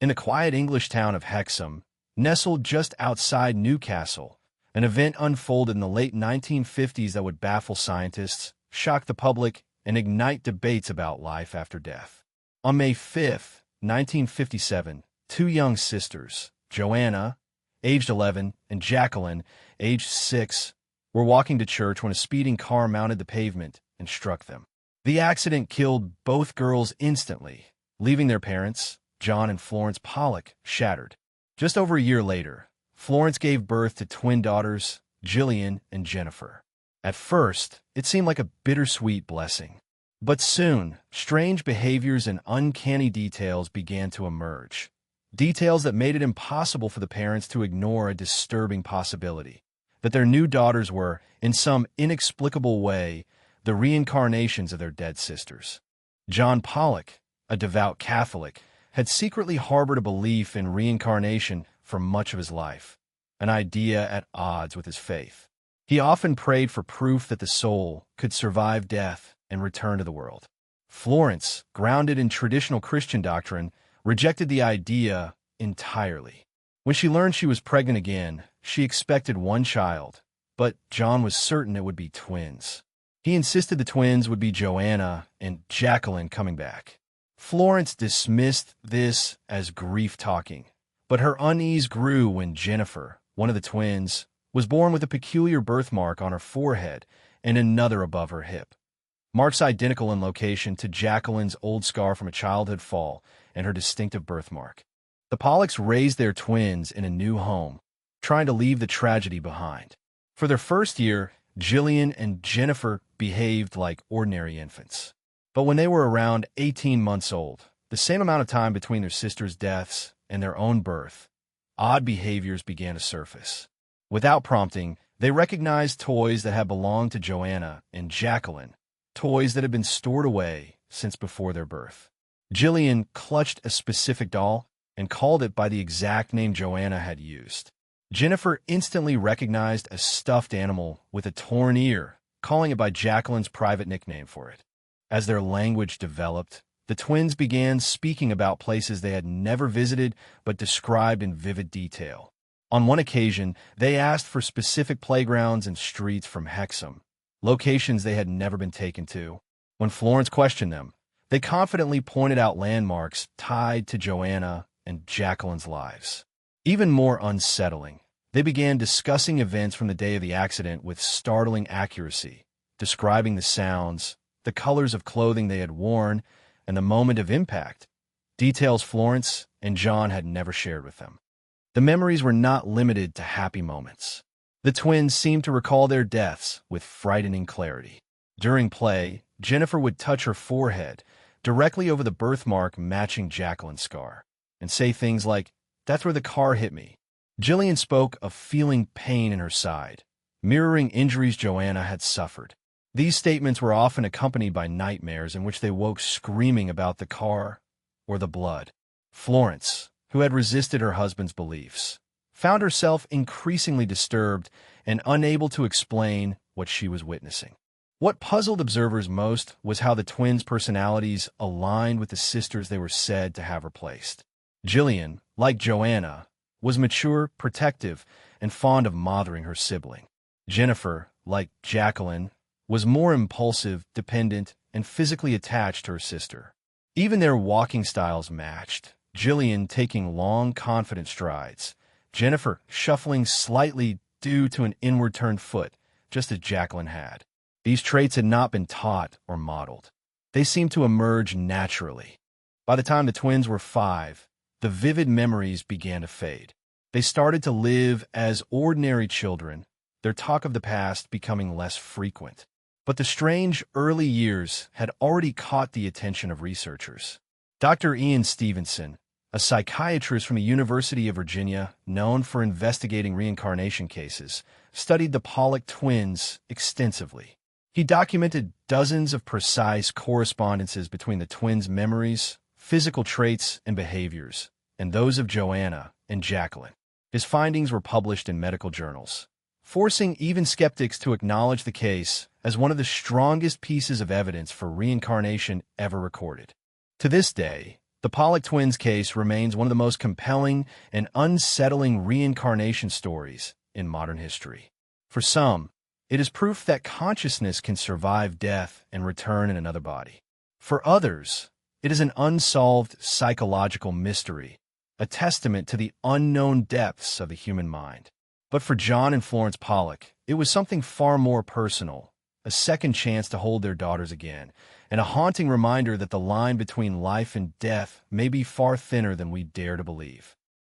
In the quiet English town of Hexham, nestled just outside Newcastle, an event unfolded in the late 1950s that would baffle scientists, shock the public, and ignite debates about life after death. On May 5, 1957, two young sisters, Joanna, aged 11, and Jacqueline, aged 6, were walking to church when a speeding car mounted the pavement and struck them. The accident killed both girls instantly, leaving their parents, John and Florence Pollock, shattered. Just over a year later, Florence gave birth to twin daughters, Gillian and Jennifer. At first, it seemed like a bittersweet blessing. But soon, strange behaviors and uncanny details began to emerge. Details that made it impossible for the parents to ignore a disturbing possibility: that their new daughters were, in some inexplicable way, the reincarnations of their dead sisters. John Pollock, a devout Catholic, had secretly harbored a belief in reincarnation for much of his life, an idea at odds with his faith. He often prayed for proof that the soul could survive death and return to the world. Florence, grounded in traditional Christian doctrine, rejected the idea entirely. When she learned she was pregnant again, she expected one child, but John was certain it would be twins. He insisted the twins would be Joanna and Jacqueline coming back. Florence dismissed this as grief-talking, but her unease grew when Jennifer, one of the twins, was born with a peculiar birthmark on her forehead and another above her hip. Marks identical in location to Jacqueline's old scar from a childhood fall and her distinctive birthmark. The Pollocks raised their twins in a new home, trying to leave the tragedy behind. For their first year, Gillian and Jennifer behaved like ordinary infants. But when they were around 18 months old, the same amount of time between their sisters' deaths and their own birth, odd behaviors began to surface. Without prompting, they recognized toys that had belonged to Joanna and Jacqueline, toys that had been stored away since before their birth. Gillian clutched a specific doll and called it by the exact name Joanna had used. Jennifer instantly recognized a stuffed animal with a torn ear, calling it by Jacqueline's private nickname for it. As their language developed, the twins began speaking about places they had never visited but described in vivid detail. On one occasion, they asked for specific playgrounds and streets from Hexham, locations they had never been taken to. When Florence questioned them, they confidently pointed out landmarks tied to Joanna and Jacqueline's lives. Even more unsettling, they began discussing events from the day of the accident with startling accuracy, describing the sounds, the colors of clothing they had worn, and the moment of impact, details Florence and John had never shared with them. The memories were not limited to happy moments. The twins seemed to recall their deaths with frightening clarity. During play, Jennifer would touch her forehead, directly over the birthmark matching Jacqueline's scar, and say things like, "That's where the car hit me." Gillian spoke of feeling pain in her side, mirroring injuries Joanna had suffered. These statements were often accompanied by nightmares in which they woke screaming about the car or the blood. Florence, who had resisted her husband's beliefs, found herself increasingly disturbed and unable to explain what she was witnessing. What puzzled observers most was how the twins' personalities aligned with the sisters they were said to have replaced. Gillian, like Joanna, was mature, protective, and fond of mothering her sibling. Jennifer, like Jacqueline, was more impulsive, dependent, and physically attached to her sister. Even their walking styles matched, Gillian taking long, confident strides, Jennifer shuffling slightly due to an inward-turned foot, just as Jacqueline had. These traits had not been taught or modeled. They seemed to emerge naturally. By the time the twins were 5, the vivid memories began to fade. They started to live as ordinary children, their talk of the past becoming less frequent. But the strange early years had already caught the attention of researchers. Dr. Ian Stevenson, a psychiatrist from the University of Virginia known for investigating reincarnation cases, studied the Pollock twins extensively. He documented dozens of precise correspondences between the twins' memories, physical traits, and behaviors, and those of Joanna and Jacqueline. His findings were published in medical journals, forcing even skeptics to acknowledge the case as one of the strongest pieces of evidence for reincarnation ever recorded. To this day, The Pollock twins case remains one of the most compelling and unsettling reincarnation stories in modern history. For some, it is proof that consciousness can survive death and return in another body. For others, it is an unsolved psychological mystery, a testament to the unknown depths of the human mind. But for John and Florence Pollock, it was something far more personal, a second chance to hold their daughters again, and a haunting reminder that the line between life and death may be far thinner than we dare to believe.